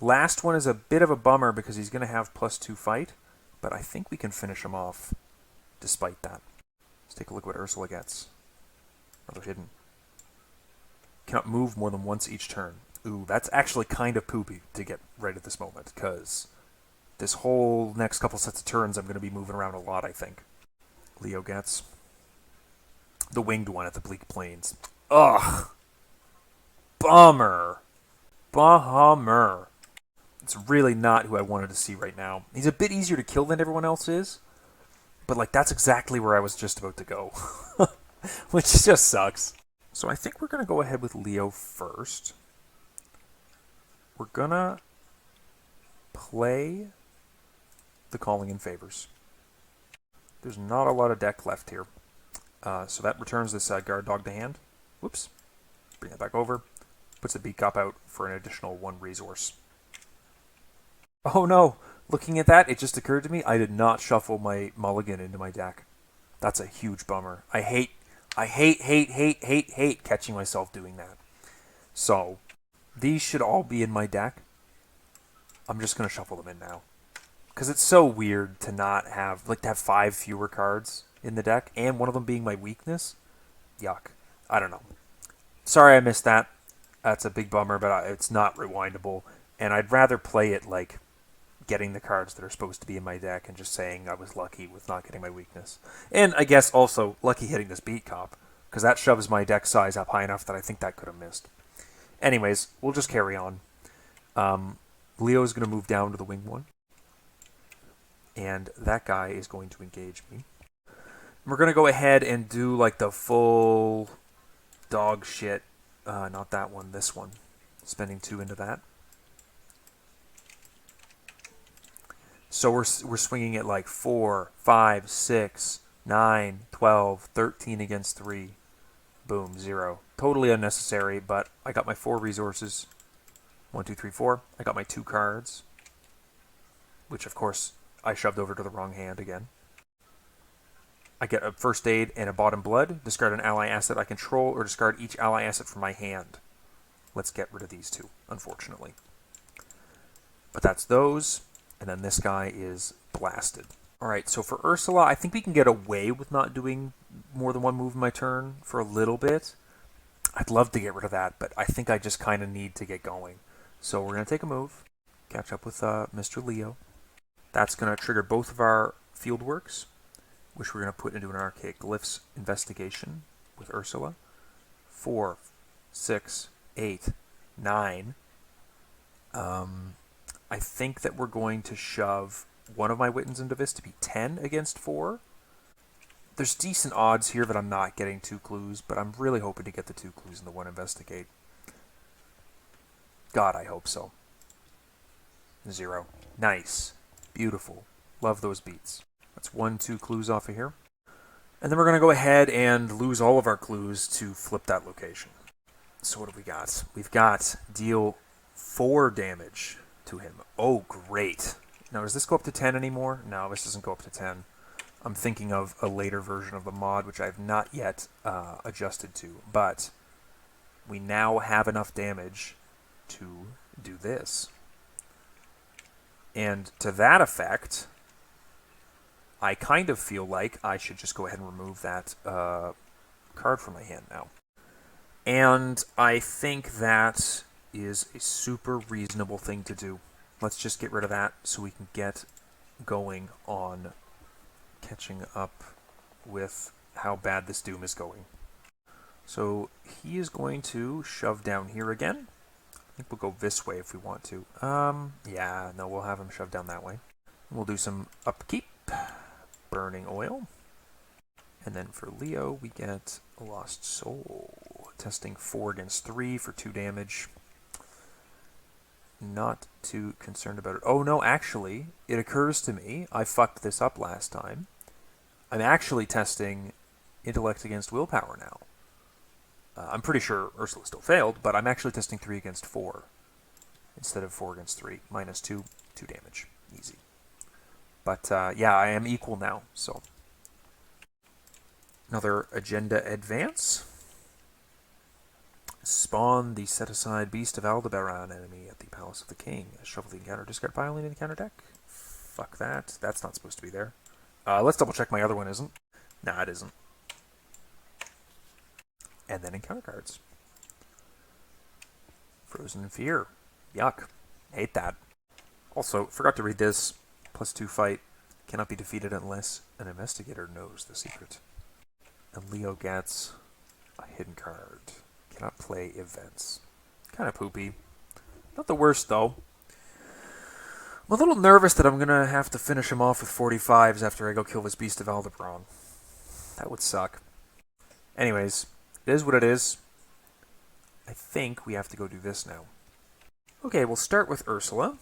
Last one is a bit of a bummer because he's going to have +2 fight, but I think we can finish him off despite that. Let's take a look at what Ursula gets. Another hidden. Cannot move more than once each turn. Ooh, that's actually kind of poopy to get right at this moment, because this whole next couple sets of turns I'm going to be moving around a lot, I think. Leo gets the winged one at the Bleak Plains. Ugh! Bummer! Bummer! It's really not who I wanted to see right now. He's a bit easier to kill than everyone else is, but like that's exactly where I was just about to go. Which just sucks. So I think we're going to go ahead with Leo first. We're going to play the Calling in Favors. There's not a lot of deck left here. So that returns this guard dog to hand. Whoops. Bring it back over. Puts the beat cop out for an additional 1 resource. Oh no! Looking at that, it just occurred to me I did not shuffle my mulligan into my deck. That's a huge bummer. I hate catching myself doing that. So, these should all be in my deck. I'm just going to shuffle them in now. Because it's so weird to not have, like, to have 5 fewer cards in the deck, and one of them being my weakness. Yuck. I don't know. Sorry I missed that. That's a big bummer, but it's not rewindable. And I'd rather play it like getting the cards that are supposed to be in my deck and just saying I was lucky with not getting my weakness. And I guess also lucky hitting this beat cop, because that shoves my deck size up high enough that I think that could have missed. Anyways, we'll just carry on. Leo's going to move down to the wing one. And that guy is going to engage me. We're going to go ahead and do like the full dog shit. Not that one, this one. Spending 2 into that. So we're swinging it like 4, 5, 6, 9, 12, 13 against 3. Boom, 0. Totally unnecessary, but I got my 4 resources. 1, 2, 3, 4. I got my 2 cards, which of course I shoved over to the wrong hand again. I get a first aid and a bottom blood. Discard an ally asset I control, or discard each ally asset from my hand. Let's get rid of these 2, unfortunately. But that's those. And then this guy is blasted. Alright, so for Ursula, I think we can get away with not doing more than 1 move in my turn for a little bit. I'd love to get rid of that, but I think I just kind of need to get going. So we're going to take a move, catch up with Mr. Leo. That's going to trigger both of our field works, which we're going to put into an Archaic Glyphs investigation with Ursula. 4, 6, 8, 9. I think that we're going to shove one of my Wittens into this to be 10 against 4. There's decent odds here that I'm not getting 2 clues, but I'm really hoping to get the 2 clues in the 1 investigate. God, I hope so. 0. Nice. Beautiful. Love those beats. That's 1, 2 clues off of here. And then we're going to go ahead and lose all of our clues to flip that location. So what have we got? We've got deal 4 damage to him. Oh, great. Now, does this go up to 10 anymore? No, this doesn't go up to 10. I'm thinking of a later version of the mod, which I have not yet adjusted to. But we now have enough damage to do this. And to that effect, I kind of feel like I should just go ahead and remove that card from my hand now. And I think that is a super reasonable thing to do. Let's just get rid of that so we can get going on catching up with how bad this Doom is going. So he is going to shove down here again. I think we'll go this way if we want to. Yeah, no, we'll have him shove down that way. We'll do some upkeep, burning oil. And then for Leo, we get a Lost Soul. Testing 4 against 3 for 2 damage. Not too concerned about it. Oh no, actually, it occurs to me, I fucked this up last time. I'm actually testing Intellect against Willpower now. I'm pretty sure Ursula still failed, but I'm actually testing 3 against 4 instead of 4 against 3. Minus 2, 2 damage. Easy. But yeah, I am equal now, so. Another agenda advance. Spawn the set-aside Beast of Aldebaran enemy at the Palace of the King. Shuffle the encounter, discard pile in the encounter deck. Fuck that. That's not supposed to be there. Let's double check my other one isn't. Nah, it isn't. And then encounter cards. Frozen in Fear. Yuck. Hate that. Also, forgot to read this. +2 fight. Cannot be defeated unless an investigator knows the secret. And Leo gets a hidden card. Cannot play events. Kind of poopy. Not the worst, though. I'm a little nervous that I'm going to have to finish him off with 45s after I go kill this Beast of Aldebaran. That would suck. Anyways, it is what it is. I think we have to go do this now. Okay, we'll start with Ursula.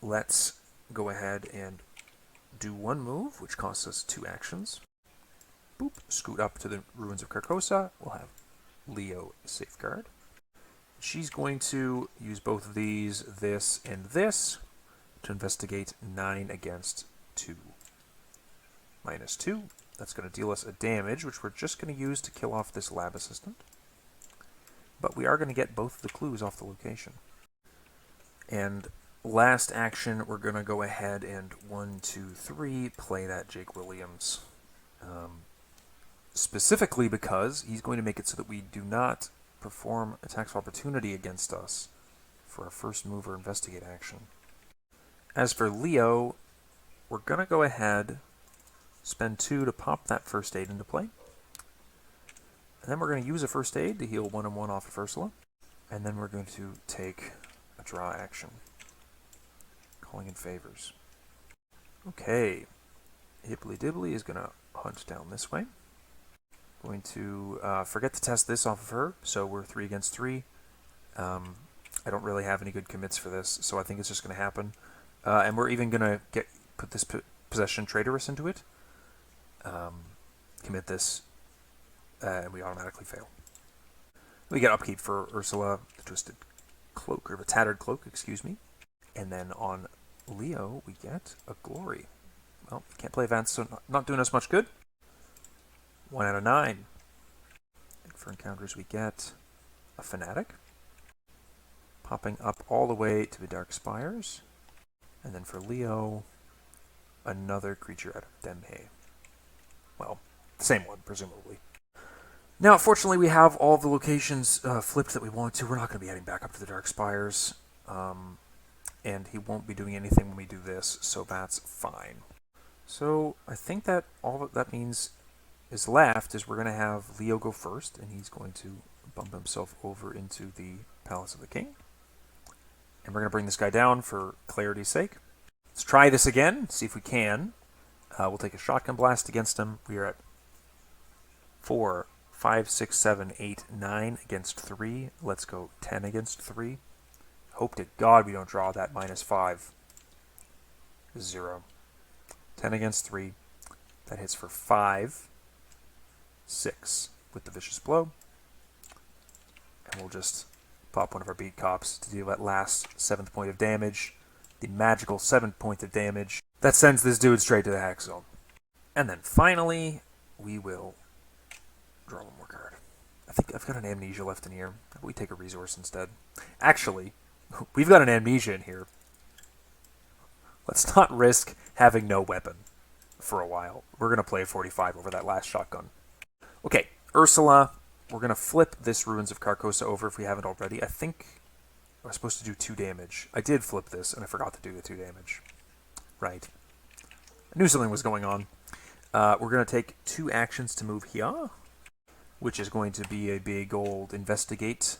Let's go ahead and do 1 move, which costs us 2 actions. Boop. Scoot up to the ruins of Carcosa. We'll have Leo safeguard. She's going to use both of these, this, and this, to investigate 9 against 2. -2. That's going to deal us a damage, which we're just going to use to kill off this lab assistant. But we are going to get both of the clues off the location. And last action, we're going to go ahead and 1, 2, 3, play that Jake Williams. Specifically because he's going to make it so that we do not perform attacks of opportunity against us for our first mover investigate action. As for Leo, we're going to go ahead, spend 2 to pop that first aid into play. And then we're going to use a first aid to heal 1 and 1 off of Ursula. And then we're going to take a draw action. Calling in favors. Okay. Hibbly Dibbly is going to hunt down this way. Going to forget to test this off of her, so we're 3 against 3. I don't really have any good commits for this, so I think it's just going to happen. And we're even going to put this possession traitorous into it. Commit this, and we automatically fail. We get upkeep for Ursula, the Twisted Cloak, or the Tattered Cloak, excuse me. And then on Leo, we get a Glory. Well, can't play events, so not doing us much good. 1 out of 9. And for encounters, we get a Fanatic. Popping up all the way to the Dark Spires. And then for Leo, another creature out of Demhe. Well, the same one, presumably. Now, fortunately, we have all the locations flipped that we want to. We're not going to be heading back up to the Dark Spires. And he won't be doing anything when we do this, so that's fine. So, I think that all that means is left is we're going to have Leo go first, and he's going to bump himself over into the Palace of the King. And we're going to bring this guy down for clarity's sake. Let's try this again, see if we can. We'll take a shotgun blast against him. We are at 4, 5, 6, 7, 8, 9 against 3. Let's go 10 against 3. Hope to God we don't draw that -5. 0. 10 against 3. That hits for 5. 6 with the Vicious Blow. And we'll just pop one of our beat cops to deal that last 7th point of damage. The magical 7th point of damage. That sends this dude straight to the Hex Zone. And then finally, we will draw one more card. I think I've got an Amnesia left in here. How about we take a resource instead? Actually, we've got an Amnesia in here. Let's not risk having no weapon for a while. We're going to play 45 over that last shotgun. Okay, Ursula, we're going to flip this Ruins of Carcosa over if we haven't already. I think I was supposed to do 2 damage. I did flip this, and I forgot to do the 2 damage. Right. I knew something was going on. We're going to take 2 actions to move here, which is going to be a big old investigate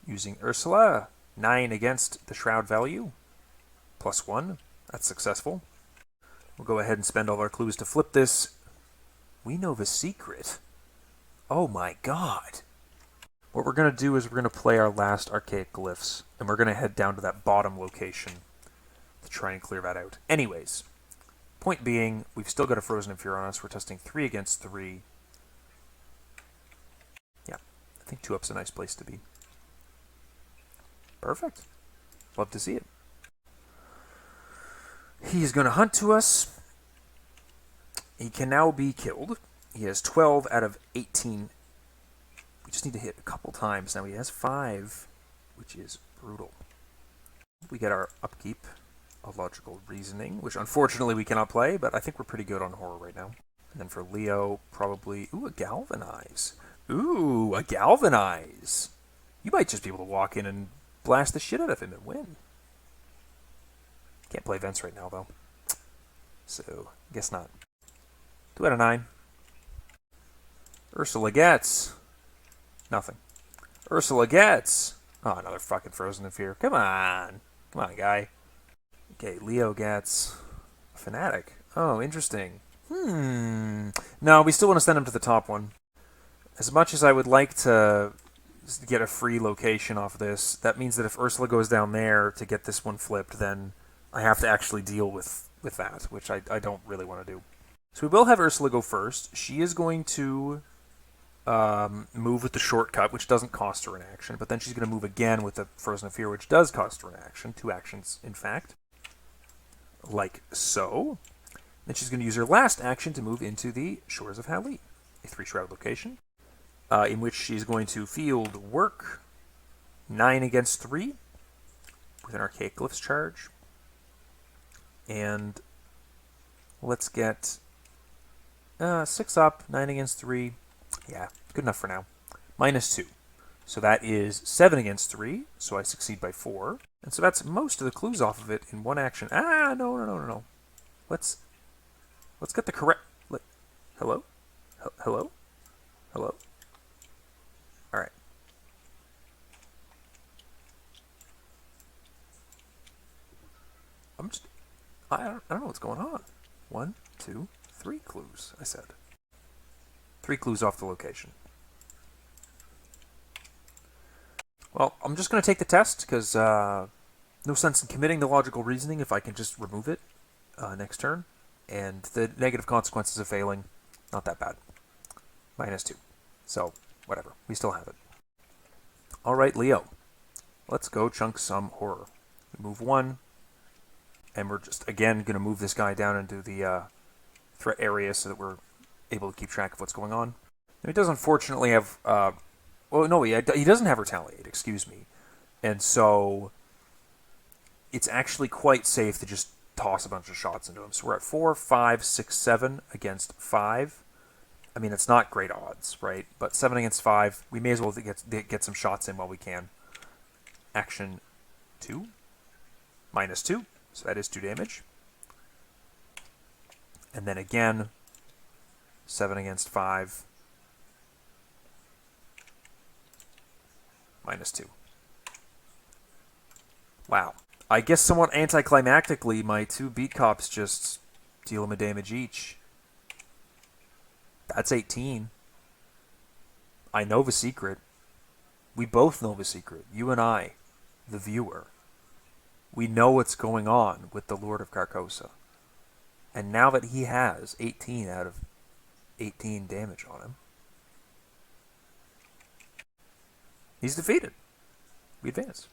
using Ursula. 9 against the Shroud value. +1. That's successful. We'll go ahead and spend all our clues to flip this. We know the secret. Oh my god. What we're going to do is we're going to play our last Archaic Glyphs, and we're going to head down to that bottom location to try and clear that out. Anyways, point being, we've still got a Frozen Inferior on us. We're testing 3 against 3. Yeah, I think 2-up's a nice place to be. Perfect. Love to see it. He's going to hunt to us. He can now be killed. He has 12 out of 18. We just need to hit a couple times. Now he has 5, which is brutal. We get our upkeep, a Logical Reasoning, which unfortunately we cannot play, but I think we're pretty good on Horror right now. And then for Leo, probably... Ooh, a Galvanize. Ooh, a Galvanize. You might just be able to walk in and blast the shit out of him and win. Can't play Vents right now, though. So, guess not. 2 out of 9. Ursula gets... nothing. Ursula gets... oh, another fucking Frozen in Fear. Come on. Come on, guy. Okay, Leo gets... a Fanatic. Oh, interesting. No, we still want to send him to the top one. As much as I would like to get a free location off this, that means that if Ursula goes down there to get this one flipped, then I have to actually deal with that, which I don't really want to do. So we will have Ursula go first. She is going to move with the shortcut, which doesn't cost her an action, but then she's going to move again with the Frozen of Fear, which does cost her an action. 2 actions, in fact. Like so. Then she's going to use her last action to move into the Shores of Hali, a 3-shroud location, in which she's going to field work 9 against 3 with an Archaic Glyphs charge. And let's get 6 up, 9 against 3. Yeah, good enough for now. -2. So that is 7 against 3, so I succeed by 4. And so that's most of the clues off of it in one action. No. Let's get the correct... Hello? Hello? Hello? Alright. I don't know what's going on. 1, 2, 3 clues, I said. 3 clues off the location. Well, I'm just going to take the test, because no sense in committing the logical reasoning if I can just remove it next turn. And the negative consequences of failing, not that bad. -2. So, whatever. We still have it. Alright, Leo. Let's go chunk some horror. We move 1. And we're just, again, going to move this guy down into the threat area so that we're able to keep track of what's going on. Now, he does unfortunately have... well, no, he doesn't have Retaliate, excuse me. And so it's actually quite safe to just toss a bunch of shots into him. So we're at 4, 5, 6, 7 against 5. I mean, it's not great odds, right? But 7 against 5, we may as well get some shots in while we can. Action 2. -2. So that is 2 damage. And then again, 7 against 5. -2. Wow. I guess somewhat anticlimactically, my 2 beat cops just deal him a damage each. That's 18. I know the secret. We both know the secret. You and I, the viewer. We know what's going on with the Lord of Carcosa. And now that he has 18 out of 18 damage on him, he's defeated. We advance.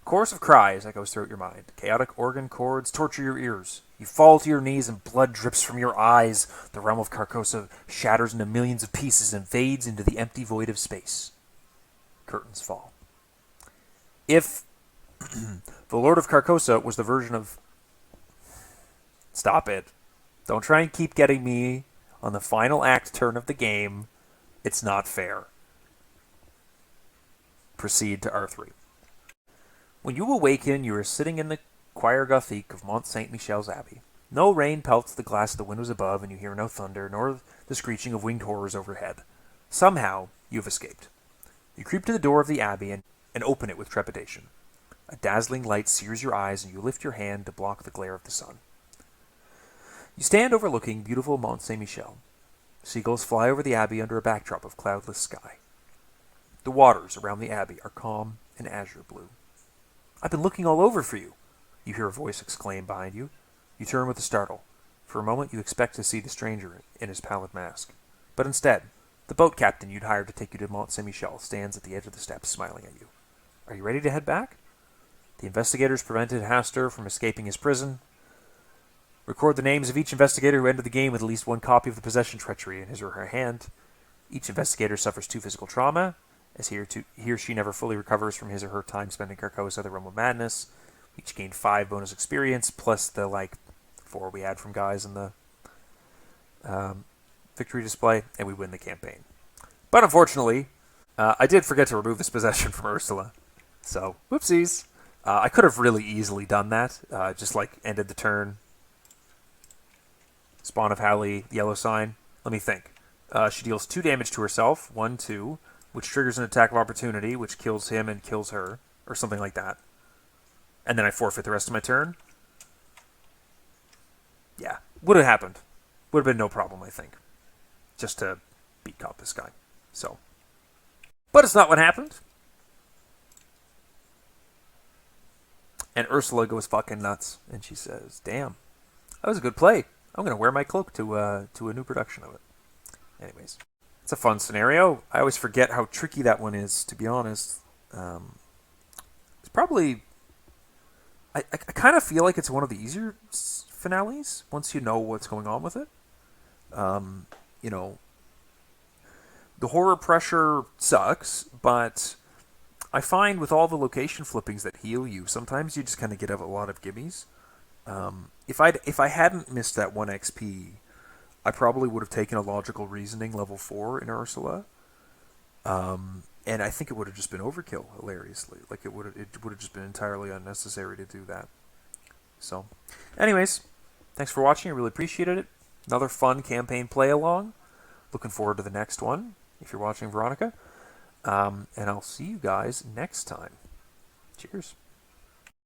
Chorus of cries echoes throughout your mind. Chaotic organ chords torture your ears. You fall to your knees and blood drips from your eyes. The realm of Carcosa shatters into millions of pieces and fades into the empty void of space. Curtains fall. If the Lord of Carcosa was the version of... Stop it. Don't try and keep getting me on the final act turn of the game. It's not fair. Proceed to R3. When you awaken, you are sitting in the choir gothique of Mont Saint-Michel's Abbey. No rain pelts the glass of the windows above, and you hear no thunder, nor the screeching of winged horrors overhead. Somehow, you have escaped. You creep to the door of the Abbey and open it with trepidation. A dazzling light sears your eyes, and you lift your hand to block the glare of the sun. You stand overlooking beautiful Mont Saint-Michel. Seagulls fly over the Abbey under a backdrop of cloudless sky. The waters around the Abbey are calm and azure blue. "I've been looking all over for you," you hear a voice exclaim behind you. You turn with a startle. For a moment you expect to see the stranger in his pallid mask. But instead, the boat captain you'd hired to take you to Mont Saint-Michel stands at the edge of the steps smiling at you. Are you ready to head back? The investigators prevented Hastur from escaping his prison. Record the names of each investigator who entered the game with at least 1 copy of the possession treachery in his or her hand. Each investigator suffers 2 physical trauma, as he or she never fully recovers from his or her time spent in Carcosa, the Realm of Madness. Each gained 5 bonus experience, plus the 4 we had from guys in the victory display, and we win the campaign. But unfortunately, I did forget to remove this possession from Ursula. So, whoopsies. I could have really easily done that. Just ended the turn. Spawn of Hali, yellow sign. Let me think. She deals 2 damage to herself. 1, 2. Which triggers an attack of opportunity, which kills him and kills her. Or something like that. And then I forfeit the rest of my turn. Yeah. Would have happened. Would have been no problem, I think. Just to beat cop this guy. So. But it's not what happened. And Ursula goes fucking nuts, and she says, "Damn, that was a good play. I'm gonna wear my cloak to a new production of it." Anyways, it's a fun scenario. I always forget how tricky that one is, to be honest. It's probably... I kind of feel like it's one of the easier finales, once you know what's going on with it. You know, the horror pressure sucks, but I find with all the location flippings that heal you, sometimes you just kind of get a lot of gimmies. If I hadn't missed that 1 XP, I probably would have taken a logical reasoning level 4 in Ursula. And I think it would have just been overkill, hilariously. Like it would have just been entirely unnecessary to do that. So, anyways, thanks for watching. I really appreciated it. Another fun campaign play along. Looking forward to the next one, if you're watching Veronica. And I'll see you guys next time. Cheers.